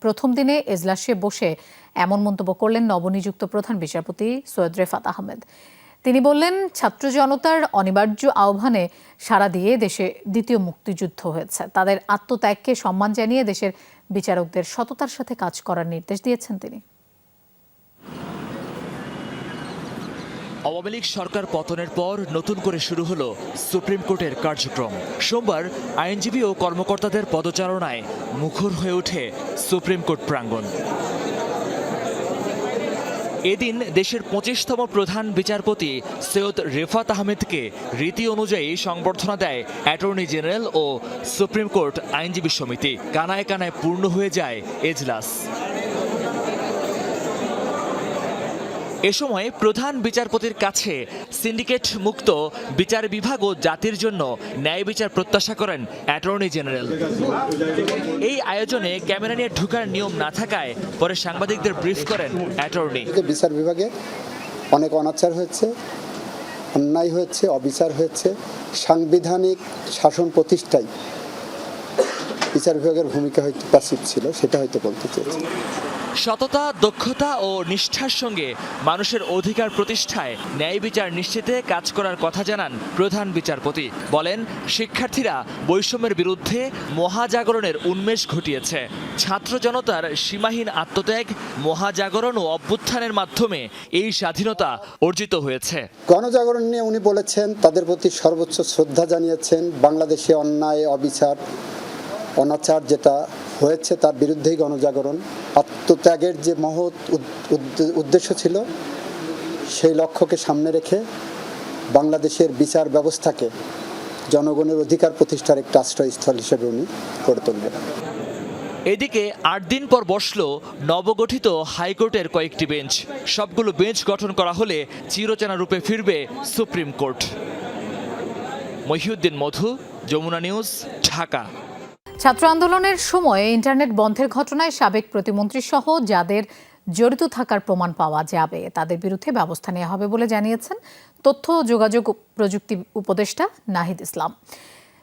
প্রথম দিনে এজলাসে বসে এমন মন্তব্য করলেন নবনিযুক্ত প্রধান বিচারপতি সৈয়দ রেফাত আহমেদ। তিনি বললেন, ছাত্র জনতার অনিবার্য আহ্বানে সাড়া দিয়ে দেশে দ্বিতীয় মুক্তিযুদ্ধ হয়েছে। তাদের আত্মত্যাগকে সম্মান জানিয়ে দেশের বিচারকদের সততার সাথে কাজ করার নির্দেশ দিয়েছেন তিনি।
আওয়ামী লীগ সরকার পতনের পর নতুন করে শুরু হলো সুপ্রিম কোর্টের কার্যক্রম। সোমবার আইনজীবী ও কর্মকর্তাদের পদচারণায় মুখর হয়ে ওঠে সুপ্রিম কোর্ট প্রাঙ্গণ। এদিন দেশের 25তম প্রধান বিচারপতি সৈয়দ রেফাত আহমেদকে রীতি অনুযায়ী সংবর্ধনা দেয় অ্যাটর্নি জেনারেল ও সুপ্রিম কোর্ট আইনজীবী সমিতি। কানায় কানায় পূর্ণ হয়ে যায় এজলাস। এ সময় প্রধান বিচারপতির কাছে সিন্ডিকেট মুক্ত বিচার বিভাগ ও জাতির জন্য ন্যায় বিচার প্রত্যাশা করেন অ্যাটর্নি জেনারেল। এই আয়োজনে ক্যামেরা নিয়ে ঢোকার নিয়ম না থাকায় পরে সাংবাদিকদের ব্রিফ করেন অ্যাটর্নি।
বিচার বিভাগে অনেক অনাচার হয়েছে, অন্যায় হয়েছে, অবিচার হয়েছে। সাংবিধানিক শাসন প্রতিষ্ঠায় বিচার বিভাগের ভূমিকা হয়তো প্যাসিভ ছিল, সেটা হয়তো বলতে চেয়েছি।
সততা, দক্ষতা ও নিষ্ঠার সঙ্গে মানুষের অধিকার প্রতিষ্ঠায় ন্যায় বিচার নিশ্চিতে কাজ করার কথা জানান প্রধান বিচারপতি। বলেন, শিক্ষার্থীরা বৈষম্যের বিরুদ্ধে মহাজাগরণের উন্মেষ ঘটিয়েছে। ছাত্র জনতার সীমাহীন আত্মত্যাগ, মহাজাগরণ ও অভ্যুত্থানের মাধ্যমে এই স্বাধীনতা অর্জিত হয়েছে।
গণজাগরণ নিয়ে উনি বলেছেন, তাদের প্রতি সর্বোচ্চ শ্রদ্ধা জানিয়েছেন। বাংলাদেশে অন্যায়, অবিচার, অনাচার যেটা হয়েছে তার বিরুদ্ধেই গণজাগরণ। আত্মত্যাগের যে মহৎ উদ্দেশ্য ছিল, সেই লক্ষ্যকে সামনে রেখে বাংলাদেশের বিচার ব্যবস্থাকে জনগণের অধিকার প্রতিষ্ঠার একটা আশ্রয়স্থল হিসেবে উনি গড়ে তুলবেন।
এদিকে 8 দিন পর বসল নবগঠিত হাইকোর্টের কয়েকটি বেঞ্চ। সবগুলো বেঞ্চ গঠন করা হলে চিরচেনা রূপে ফিরবে সুপ্রিম কোর্ট। মহিউদ্দিন মধু, যমুনা নিউজ, ঢাকা।
ছাত্র আন্দোলনের সময় ইন্টারনেট বন্ধের ঘটনায় সাবেক প্রতিমন্ত্রী সহ যাদের জড়িত থাকার প্রমাণ পাওয়া যাবে তাদের বিরুদ্ধে ব্যবস্থা নেওয়া হবে বলে জানিয়েছেন তথ্য ও যোগাযোগ প্রযুক্তি উপদেষ্টা নাহিদ ইসলাম।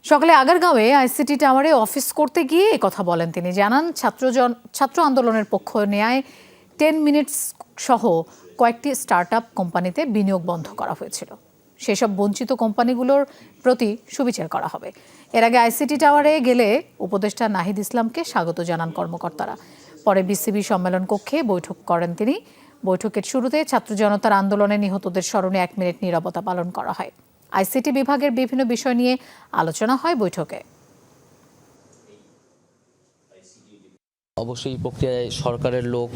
সকালে আগারগাঁওয়ে আইসিটি টাওয়ারে অফিস করতে গিয়ে কথা বলেন তিনি। জানান, ছাত্র আন্দোলনের পক্ষ নেয় 10 মিনিটস সহ কয়েকটি স্টার্টআপ কোম্পানিতে বিনিয়োগ বন্ধ করা হয়েছিল। সেসব বঞ্চিত কোম্পানিগুলোর প্রতি সুবিচার করা হবে। এর আগে আইসিটি টাওয়ারে গেলে উপদেষ্টা নাহিদ ইসলামকে স্বাগত জানান কর্মকর্তারা। পরে বিসিবি সম্মেলন কক্ষে বৈঠক করেন তিনি। বৈঠকের শুরুতে ছাত্র জনতার আন্দোলনে নিহতদের স্মরণে 1 মিনিট নীরবতা পালন করা হয়। আইসিটি বিভাগের বিভিন্ন বিষয় নিয়ে আলোচনা হয় বৈঠকে।
অবশ্যই এই প্রক্রিয়ায় সরকারের লোক,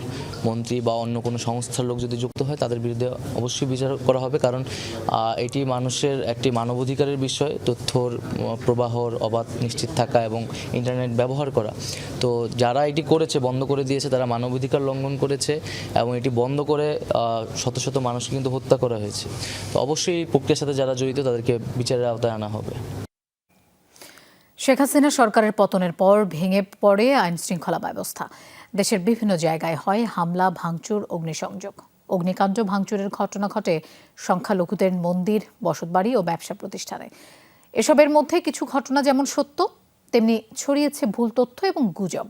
মন্ত্রী বা অন্য কোনো সংস্থার লোক যদি যুক্ত হয় তাদের বিরুদ্ধে অবশ্যই বিচার করা হবে, কারণ এটি মানুষের একটি মানবাধিকারের বিষয়। তথ্যর প্রবাহর অবাধ নিশ্চিত থাকা এবং ইন্টারনেট ব্যবহার করা। তো যারা এটি করেছে, বন্ধ করে দিয়েছে, তারা মানবাধিকার লঙ্ঘন করেছে এবং এটি বন্ধ করে শত শত মানুষকে কিন্তু হত্যা করা হয়েছে। তো অবশ্যই এই প্রক্রিয়ার সাথে যারা জড়িত তাদেরকে বিচারের আওতায় আনা হবে।
শেখ হাসিনা সরকারের পতনের পর ভেঙে পড়ে আইন শৃঙ্খলা ব্যবস্থা। দেশের বিভিন্ন জায়গায় হয় হামলা, ভাঙচুর, অগ্নিসংযোগ। অগ্নিকাণ্ড, ভাঙচুরের ঘটনা ঘটে সংখ্যালঘুদের মন্দির, বসতবাড়ি ও ব্যবসা প্রতিষ্ঠানে। এসবের মধ্যে কিছু ঘটনা যেমন সত্য, তেমনি ছড়িয়েছে ভুল তথ্য এবং গুজব।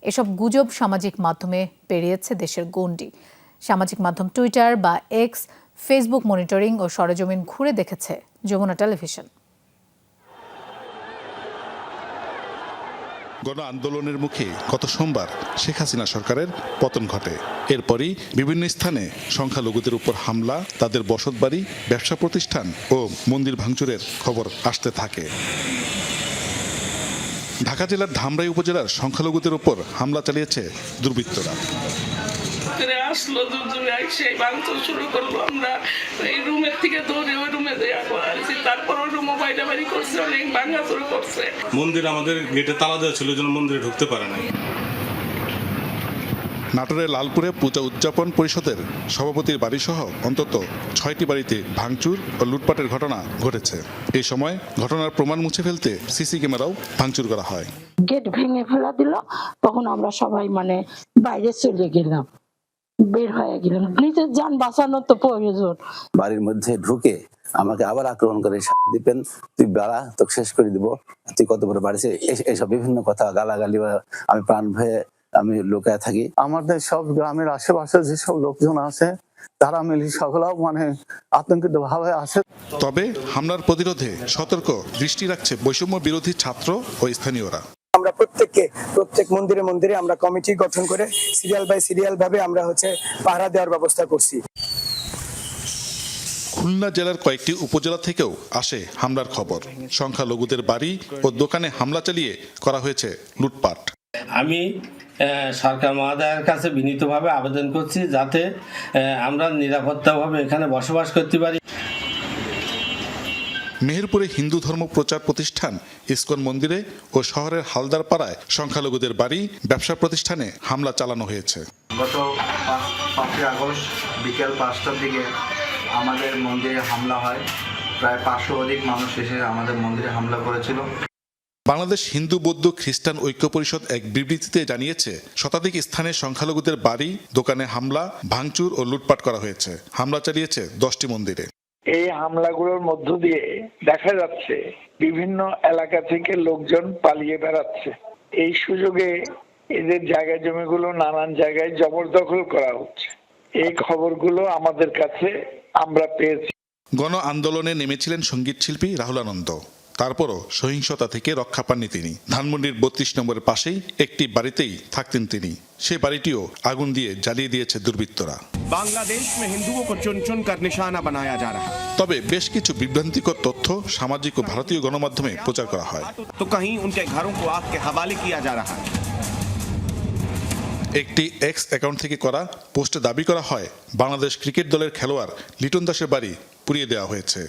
এসব গুজব সামাজিক মাধ্যমে পেরিয়েছে দেশের গণ্ডি। সামাজিক মাধ্যম টুইটার বা এক্স, ফেসবুক মনিটরিং ও সরেজমিন ঘুরে দেখেছে যমুনা টেলিভিশন।
গণ আন্দোলনের মুখে গত সোমবার শেখ হাসিনা সরকারের পতন ঘটে। এরপরই বিভিন্ন স্থানে সংখ্যালঘুদের উপর হামলা, তাদের বসতবাড়ি, ব্যবসা প্রতিষ্ঠান ও মন্দির ভাঙচুরের খবর আসতে থাকে। ঢাকা জেলার ধামরাই উপজেলার সংখ্যালঘুদের উপর হামলা চালিয়েছে দুর্বৃত্তরা।
আসলো সেই ভাঙচুর শুরু করবো, আমরা এই রুমের থেকে দৌড়ে ওই রুমে যাচ্ছি। তারপর ওই রুম বাইরে বাড়ি করছে, অনেক ভাঙাচুর করছে।
মন্দির আমাদের গেটে তালা দেওয়া ছিল, জন্য মন্দিরে ঢুকতে পারে নাই।
নাটোরের লালপুরে পূজা উদযাপন পরিষদের সভাপতির বাড়িসহ অন্তত 6টি বাড়িতে ভাঙচুর ও লুটপাটের ঘটনা ঘটেছে। এই সময় ঘটনার প্রমাণ মুছে ফেলতে সিসি ক্যামেরাও ভাঙচুর করা হয়।
গেট ভেঙে ফেলা দিল, তখন আমরা সবাই বাইরে চলে গেলাম, বের হয়ে গেলাম, নিজের যান বাঁচানোর তো প্রয়োজন।
বাড়ির মধ্যে ঢুকে আমাকে আবার আক্রমণ করে দিবেন, তুই বাড়া, তোকে শেষ করে দিব, তুই কত বড় বাড়িছে, এইসব বিভিন্ন কথা গালাগালি। আমি প্রাণ ভয়ে আমি লুকায় থাকি। আমাদের সব গ্রামের আশেপাশে যেসব লোকজন আছে তারা মিলে সকলেও আতঙ্কিত ভাবে আছে।
তবে হামলার প্রতিরোধে সতর্ক দৃষ্টি রাখছে বৈষম্য বিরোধী ছাত্র ও স্থানীয়রা।
আমরা প্রত্যেক মন্দিরে আমরা কমিটি গঠন করে সিরিয়াল বাই সিরিয়াল ভাবে আমরা পাহারা দেওয়ার ব্যবস্থা করছি।
খুলনা জেলার কয়েকটি উপজেলা থেকেও আসে হামলার খবর। সংখ্যালঘুদের বাড়ি ও দোকানে হামলা চালিয়ে করা হয়েছে লুটপাট।
আমি সরকার মহোদয়ের কাছে বিনীতভাবে আবেদন করছি যাতে আমরা নিরাপত্তাভাবে এখানে বসবাস করতে পারি।
মেহেরপুরে হিন্দু ধর্ম প্রচার প্রতিষ্ঠান ইসকন মন্দিরে ও শহরের হালদার পাড়ায় সংখ্যালঘুদের বাড়ি, ব্যবসা প্রতিষ্ঠানে হামলা চালানো হয়েছে।
গত 5 আগস্ট বিকেল 5টার দিকে আমাদের মন্দিরে হামলা হয়। প্রায় 500 অধিক মানুষ এসে আমাদের মন্দিরে হামলা করেছিল।
বাংলাদেশ হিন্দু বৌদ্ধ খ্রিস্টান ঐক্য পরিষদ এক বিবৃতিতে জানিয়েছে, শতাধিক স্থানে সংখ্যালঘুদের বাড়ি, দোকানে হামলা, ভাঙচুর ও লুটপাট করা হয়েছে। হামলা চালিয়েছে 10টি মন্দিরে।
এই হামলাগুলোর মধ্য দিয়ে দেখা যাচ্ছে বিভিন্ন এলাকা থেকে লোকজন পালিয়ে বেড়াচ্ছে। এই সুযোগে এদের জায়গা জমিগুলো নানান জায়গায় জবরদখল করা হচ্ছে। এই খবরগুলো আমাদের কাছে আমরা পেয়েছি।
গণ আন্দোলনে নেমেছিলেন সঙ্গীত শিল্পী রাহুল আনন্দ। তারপরও সহিংসতা থেকে রক্ষা পাননি তিনি। ধানমন্ডির 32 নম্বরের পাশেই একটি বাড়িতেই থাকতেন তিনি। সে বাড়িটিও আগুন দিয়ে জ্বালিয়ে দিয়েছে দুর্বৃত্তরা।
বাংলাদেশ में हिंदुओं को चुन चुन कर निशाना बनाया जा रहा है।
তবে বেশ কিছু বিভ্রান্তিকর তথ্য সামাজিক ও ভারতীয় গণমাধ্যমে প্রচার করা হয়।
तो कहीं उनके घरों को आग के हवाले किया जा रहा है।
একটি এক্স অ্যাকাউন্ট থেকে করা পোস্টে দাবি করা হয় বাংলাদেশ ক্রিকেট দলের খেলোয়াড় লিটন দাসের বাড়ি পুড়িয়ে দেওয়া হয়েছে।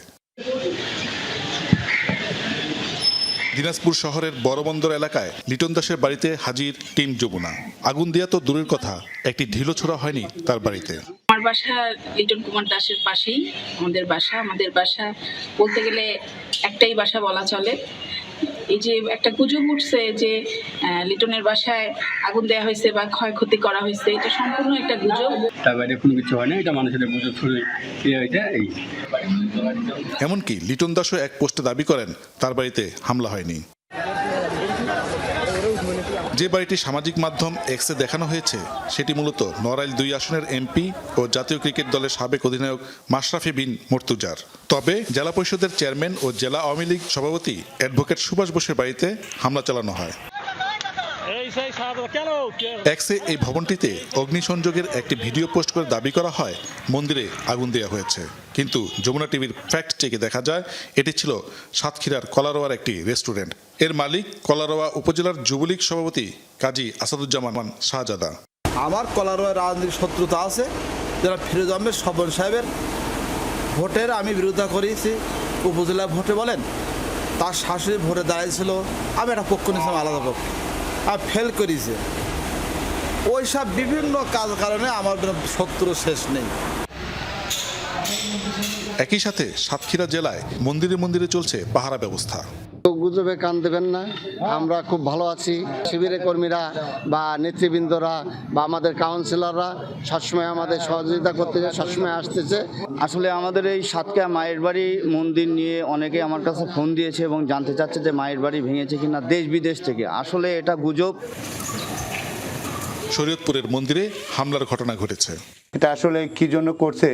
দিনাজপুর শহরের বড়বন্দর এলাকায় লিটন দাসের বাড়িতে হাজির টিম যমুনা। আগুন দেওয়া তো দূরের কথা, একটি ঢিলও ছোড়া হয়নি তার বাড়িতে।
আমার বাসা লিটন কুমার দাসের পাশেই আমাদের বাসা বলতে গেলে একটাই বাসা বলা চলে। এই যে একটা গুজব উঠছে যে লিটনের বাসায় আগুন দেওয়া হয়েছে বা ক্ষয়ক্ষতি করা হয়েছে, এটা সম্পূর্ণ একটা গুজব।
তার বাইরে কোনো কিছু হয় না, এটা মানুষের গুজব ছড়িয়ে এই।
এমনকি লিটন দাসও এক পোস্টে দাবি করেন তার বাড়িতে হামলা হয়নি। যে বাড়িটি সামাজিক মাধ্যম এক্সে দেখানো হয়েছে সেটি মূলত নড়াইল 2 আসনের এমপি ও জাতীয় ক্রিকেট দলের সাবেক অধিনায়ক মাশরাফি বিন মর্তুজার। তবে জেলা পরিষদের চেয়ারম্যান ও জেলা আওয়ামী লীগ সভাপতি অ্যাডভোকেট সুভাষ বোসের বাড়িতে হামলা চালানো হয়। এক্সে এই ভবনটিতে অগ্নিসংযোগের একটি ভিডিও পোস্ট করে দাবি করা হয় মন্দিরে আগুন দেওয়া হয়েছে, কিন্তু যমুনা টিভির ফ্যাক্ট চেকে দেখা যায় এটি ছিল সাতক্ষীরার কলারোয়ার একটি রেস্টুরেন্ট। এর মালিক কলারোয়া উপজেলার যুবলীগ সভাপতি কাজী আসাদুজ্জামান শাহজাদা।
আমার কলারোয়ার রাজনৈতিক শত্রুতা আছে, যারা ফিরোজ আহমেদ স্বপন সাহেবের ভোটের আমি বিরোধিতা করেছি। উপজেলা ভোটে বলেন, তার শাশুড়ি ভোটে দাঁড়িয়েছিল, আমি একটা পক্ষ নিয়েছিলাম আলাদা পক্ষ, আর ফেল করেছে। ওইসব বিভিন্ন কারণে আমার শত্রু শেষ নেই।
একই সাথে সাতক্ষীরা জেলায় মন্দিরে মন্দিরে চলছে পাহারা ব্যবস্থা।
গুজবে কান দেবেন না, আমরা খুব ভালো আছি। শিবিরের কর্মীরা বা নেতৃবৃন্দরা বা আমাদের কাউন্সিলররা সবসময় আমাদের সহযোগিতা করতেছে, সবসময় আসতেছে।
আসলে আমাদের এই সাতক্ষীরা মায়ের বাড়ি মন্দির নিয়ে অনেকে আমার কাছে ফোন দিয়েছে এবং জানতে চাচ্ছে যে মায়ের বাড়ি ভেঙেছে কিনা দেশ বিদেশ থেকে। আসলে এটা গুজব।
শরীয়তপুরের মন্দিরে হামলার ঘটনা ঘটেছে।
এটা আসলে কি জন্য করছে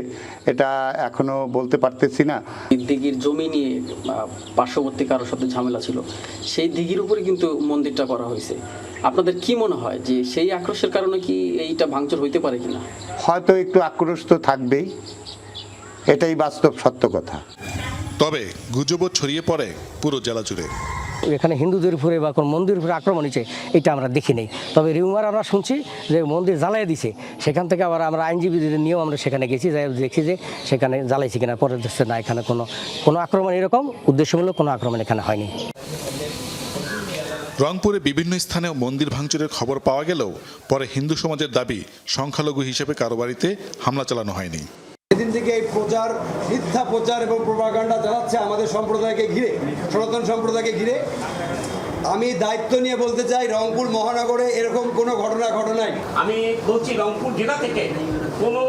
এটা এখনো বলতে পারতেছি না।
দিঘির জমি নিয়ে পার্শ্ববর্তী কারোর সাথে ঝামেলা ছিল, সেই দিঘির উপরে কিন্তু মন্দিরটা করা হয়েছে। আপনাদের কি মনে হয় যে সেই আক্রোশের কারণে কি এইটা ভাঙচুর হইতে পারে কিনা?
হয়তো একটু আক্রোশ তো থাকবেই, এটাই বাস্তব সত্য কথা।
তবে গুজবও ছড়িয়ে পড়ে পুরো জেলা জুড়ে।
এখানে হিন্দুদের উপরে বা কোন মন্দিরের উপরে আক্রমণ হয়েছে এটা আমরা দেখি নেই। তবে রিউমার আমরা শুনছি যে মন্দির জ্বালাই দিছে, সেখান থেকে আবার আমরা আইনজীবীদের নিয়েও আমরা সেখানে গেছি, যাই দেখছি যে সেখানে জ্বালাইছে কিনা। পরে দেখছে না, এখানে কোনো আক্রমণ এরকম উদ্দেশ্যমূলক কোনো আক্রমণ এখানে হয়নি।
রংপুরে বিভিন্ন স্থানে মন্দির ভাঙচুরের খবর পাওয়া গেলেও পরে হিন্দু সমাজের দাবি সংখ্যালঘু হিসেবে কারো বাড়িতে হামলা চালানো হয়নি।
সেদিন থেকে এই মিথ্যা প্রচার এবং প্রোপাগান্ডা চালাচ্ছে আমাদের সম্প্রদায়কে ঘিরে, সনাতন সম্প্রদায়কে ঘিরে। আমি দায়িত্ব নিয়ে বলতে চাই, রংপুর মহানগরে এরকম কোনো ঘটনা ঘটে নাই।
আমি বলছি রংপুর জেলা থেকে কোনো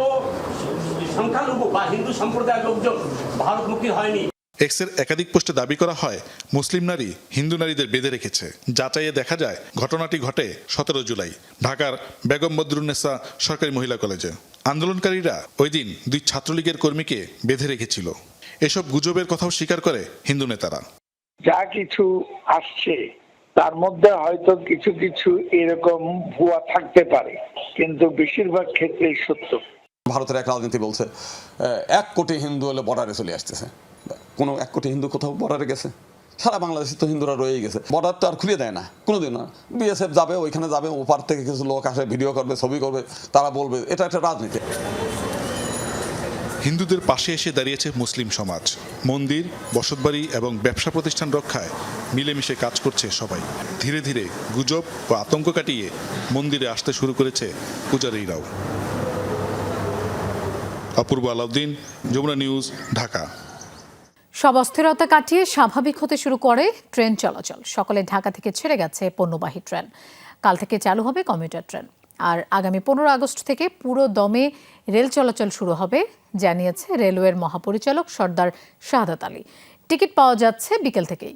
সংখ্যালঘু বা হিন্দু সম্প্রদায়ের লোকজন ভারতমুখী হয়নি।
এক্সের একাধিক পোস্টে দাবি করা হয় মুসলিম নারী হিন্দু নারীদের বেঁধে রেখেছে। যাচাইয়ে দেখা যায় ঘটনাটি ঘটে 17 জুলাই ঢাকার বেগম বদরুন্নেসা সরকারি মহিলা কলেজে। আন্দোলনকারীরা ওই দিন 2 ছাত্রলীগের কর্মীকে বেঁধে রেখেছিল। এসব গুজবের কথাও স্বীকার করে হিন্দু নেতারা।
যা কিছু আসছে তার মধ্যে হয়তো কিছু কিছু এরকম ভুয়া থাকতে পারে, কিন্তু বেশিরভাগ ক্ষেত্রেই সত্য।
ভারতের এক রাজনীতি বলছে 1 কোটি হিন্দু হলে বর্ডারে চলে আসতেছে। কোনো 1 কোটি হিন্দু কোথাও বর্ডারে গেছে? সারা বাংলাদেশে তো হিন্দুরা রয়েই গেছে। বর্ডার তো আর খুলে দেয় না কোনোদিন না। বিএসএফ যাবে, ওইখানে যাবে, ওপার থেকে কিছু লোক আসে, ভিডিও করবে, ছবি করবে, তারা বলবে এটা একটা রাজনীতি।
হিন্দুদের পাশে এসে দাঁড়িয়েছে মুসলিম সমাজ। মন্দির, বসতবাড়ি এবং ব্যবসা প্রতিষ্ঠান রক্ষায় মিলেমিশে কাজ করছে সবাই। ধীরে ধীরে গুজব ও আতঙ্ক কাটিয়ে মন্দিরে আসতে শুরু করেছে পূজারীরাও। অপূর্ব আলাউদ্দিন, যমুনা নিউজ, ঢাকা।
সব অস্থিরতা কাটিয়ে স্বাভাবিক হতে শুরু করে ট্রেন চলাচল। সকালে ঢাকা থেকে ছেড়ে গেছে পণ্যবাহী ট্রেন। কাল থেকে চালু হবে কমিউটার ট্রেন। আর আগামী 15 আগস্ট থেকে পুরো দমে রেল চলাচল শুরু হবে, জানিয়েছে রেলওয়ের মহাপরিচালক সর্দার শাহাদাত আলী। টিকিট পাওয়া যাচ্ছে বিকেল থেকেই।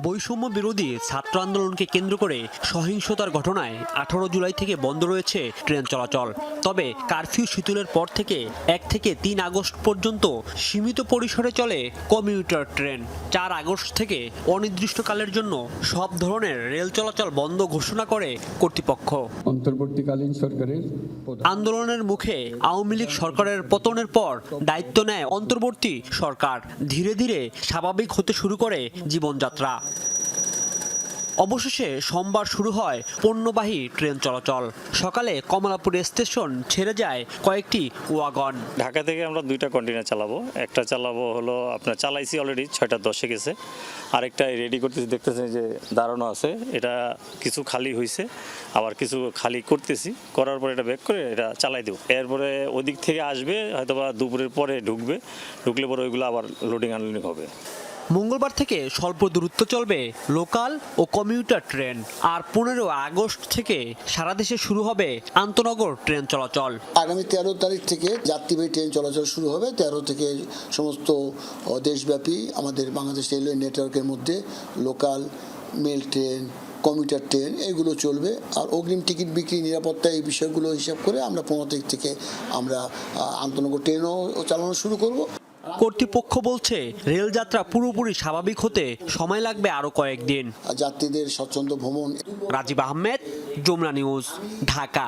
বৈষম্য বিরোধী ছাত্র আন্দোলনকে কেন্দ্র করে সহিংসতার ঘটনায় 18 জুলাই থেকে বন্ধ রয়েছে ট্রেন চলাচল। তবে কারফিউ শিথিলের পর থেকে 1 থেকে 3 আগস্ট পর্যন্ত সীমিত পরিসরে চলে কমিউটার ট্রেন। 4 আগস্ট থেকে অনির্দিষ্টকালের জন্য সব ধরনের রেল চলাচল বন্ধ ঘোষণা করে কর্তৃপক্ষ।
অন্তর্বর্তীকালীন সরকারের
আন্দোলনের মুখে আওয়ামী লীগ সরকারের পতনের পর দায়িত্ব নেয় অন্তর্বর্তী সরকার। ধীরে ধীরে স্বাভাবিক হতে শুরু করে জীবনযাত্রা। অবশেষে সোমবার শুরু হয় পণ্যবাহী ট্রেন চলাচল। সকালে কমলাপুর স্টেশন ছেড়ে যায় কয়েকটি ওয়াগন।
ঢাকা থেকে আমরা 2টা কন্টেইনার চালাবো। একটা চালাবো হলো আপনার চালাইছি অলরেডি 6টা 10-এ গেছে। আরেকটা রেডি করতেছি, দেখতেছেন যে দাঁড়ানো আছে। এটা কিছু খালি হয়েছে, আবার কিছু খালি করতেছি। করার পরে এটা ব্যাক করে এটা চালাই দেবো। এরপরে ওদিক থেকে আসবে, হয়তোবা দুপুরের পরে ঢুকলে পরে ওইগুলো আবার লোডিং আনলোডিং হবে।
মঙ্গলবার থেকে স্বল্প দূরত্ব চলবে লোকাল ও কমিউটার ট্রেন। আর 15 আগস্ট থেকে সারা দেশে শুরু হবে আন্তনগর ট্রেন চলাচল।
আগামী 13 তারিখ থেকে যাত্রীবাহী ট্রেন চলাচল শুরু হবে। 13 থেকে সমস্ত দেশব্যাপী আমাদের বাংলাদেশ রেলওয়ে নেটওয়ার্কের মধ্যে local, mail train, commuter train এগুলো চলবে। আর অগ্রিম টিকিট বিক্রি, নিরাপত্তা, এই বিষয়গুলো হিসাব করে আমরা 15 তারিখ থেকে আমরা আন্তনগর ট্রেনও চালানো শুরু করব।
কর্তৃপক্ষ বলছে রেলযাত্রা পুরোপুরি স্বাভাবিক হতে সময় লাগবে আরো কয়েকদিন।
যাত্রীদের স্বচ্ছন্দ ভ্রমণ।
রাজীব আহমেদ, যমুনা নিউজ, ঢাকা।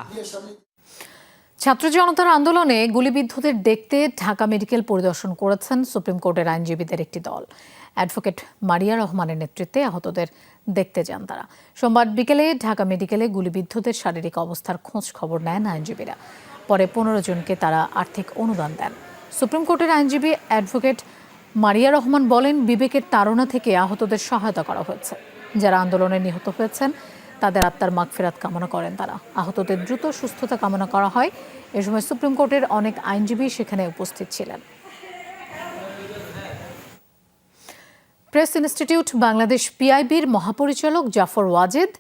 ছাত্র জনতার আন্দোলনে গুলিবিদ্ধদের দেখতে ঢাকা মেডিকেল পরিদর্শন করেছেন সুপ্রিম কোর্টের আইনজীবীদের একটি দল। অ্যাডভোকেট মারিয়া রহমানের নেতৃত্বে আহতদের দেখতে যান তারা। সোমবার বিকেলে ঢাকা মেডিকেলে গুলিবিদ্ধদের শারীরিক অবস্থার খোঁজ খবর নেন আইনজীবীরা। পরে 15 জনকে তারা আর্থিক অনুদান দেন। সুপ্রিম কোর্টের আইনজীবী অ্যাডভোকেট মারিয়া রহমান বলেন, বিবেকের তাড়না থেকে আহতদের সহায়তা করা হয়েছে। যারা আন্দোলনে নিহত হয়েছেন তাদের আত্মার মাগফিরাত কামনা করেন তারা। আহতদের দ্রুত সুস্থতা কামনা করা হয়। এ সময় সুপ্রিম কোর্টের অনেক আইনজীবী সেখানে উপস্থিত ছিলেন। প্রেস ইনস্টিটিউট বাংলাদেশ পিআইবির মহাপরিচালক জাফর ওয়াজেদ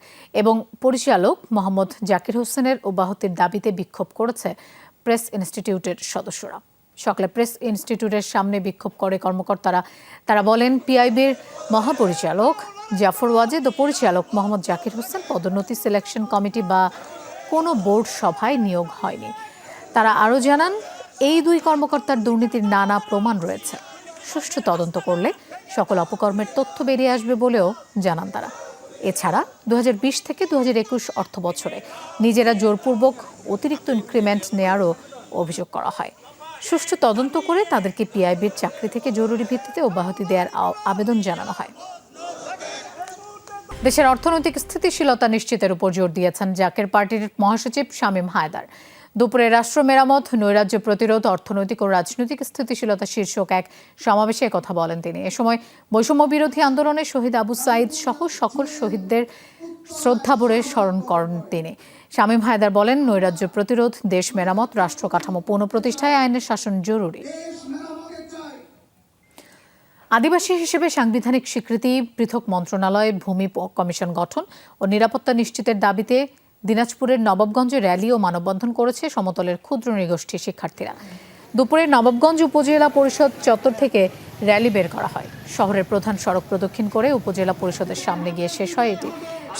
এবং পরিচালক মোহাম্মদ জাকির হোসেনের অব্যাহতির দাবিতে বিক্ষোভ করেছে প্রেস ইনস্টিটিউটের সদস্যরা। সকালে প্রেস ইনস্টিটিউটের সামনে বিক্ষোভ করে কর্মকর্তারা। তারা বলেন, পিআইবির মহাপরিচালক জাফর ওয়াজেদ ও পরিচালক মোহাম্মদ জাকির হোসেন পদোন্নতি সিলেকশন কমিটি বা কোনো বোর্ড সভায় নিয়োগ হয়নি। তারা আরও জানান, এই 2 কর্মকর্তার দুর্নীতির নানা প্রমাণ রয়েছে। সুষ্ঠু তদন্ত করলে সকল অপকর্মের তথ্য বেরিয়ে আসবে বলেও জানান তারা। এছাড়া 2020 থেকে 2021 অর্থ বছরে নিজেরা জোরপূর্বক অতিরিক্ত ইনক্রিমেন্ট নেওয়ারও অভিযোগ করা হয়। সুষ্ঠু তদন্ত করে তাদেরকে পিআইবির চাকরি থেকে জরুরি ভিত্তিতে অব্যাহতি দেওয়ার আবেদন জানানো হয়। দেশের অর্থনৈতিক স্থিতিশীলতা নিশ্চিতের উপর জোর দিয়েছেন জাকের পার্টির মহাসচিব শামীম হায়দার। দুপুরে রাষ্ট্র মেরামত, নৈরাজ্য প্রতিরোধ, অর্থনৈতিক ও রাজনৈতিক স্থিতিশীলতা শীর্ষক এক সমাবেশে কথা বলেন তিনি। এ সময় বৈষম্য বিরোধী আন্দোলনে শহীদ আবু সাঈদ সহ সকল শহীদদের শ্রদ্ধাভরে স্মরণ করেন তিনি। শামীম হায়দার বলেন, নৈরাজ্য প্রতিরোধ, দেশ মেরামত, রাষ্ট্র কাঠামো পুনঃপ্রতিষ্ঠায় আইনের শাসন জরুরি। আদিবাসী হিসেবে সাংবিধানিক স্বীকৃতি, পৃথক মন্ত্রণালয়, ভূমি কমিশন গঠন ও নিরাপত্তা নিশ্চিতের দাবিতে দিনাজপুরের নবাবগঞ্জে র্যালি ও মানববন্ধন করেছে সমতলের ক্ষুদ্র নৃগোষ্ঠী শিক্ষার্থীরা। দুপুরে নবাবগঞ্জ উপজেলা পরিষদ চত্বর থেকে র্যালি বের করা হয়। শহরের প্রধান সড়ক প্রদক্ষিণ করে উপজেলা পরিষদের সামনে গিয়ে শেষ হয় এটি।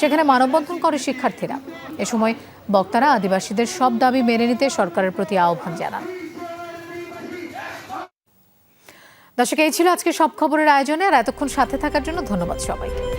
সেখানে মানববন্ধন করে শিক্ষার্থীরা। এ সময় বক্তারা আদিবাসীদের সব দাবি মেনে নিতে সরকারের প্রতি আহ্বান জানান। দর্শক, এই ছিল আজকে সব খবরের আয়োজনে। আর এতক্ষণ সাথে থাকার জন্য ধন্যবাদ সবাইকে।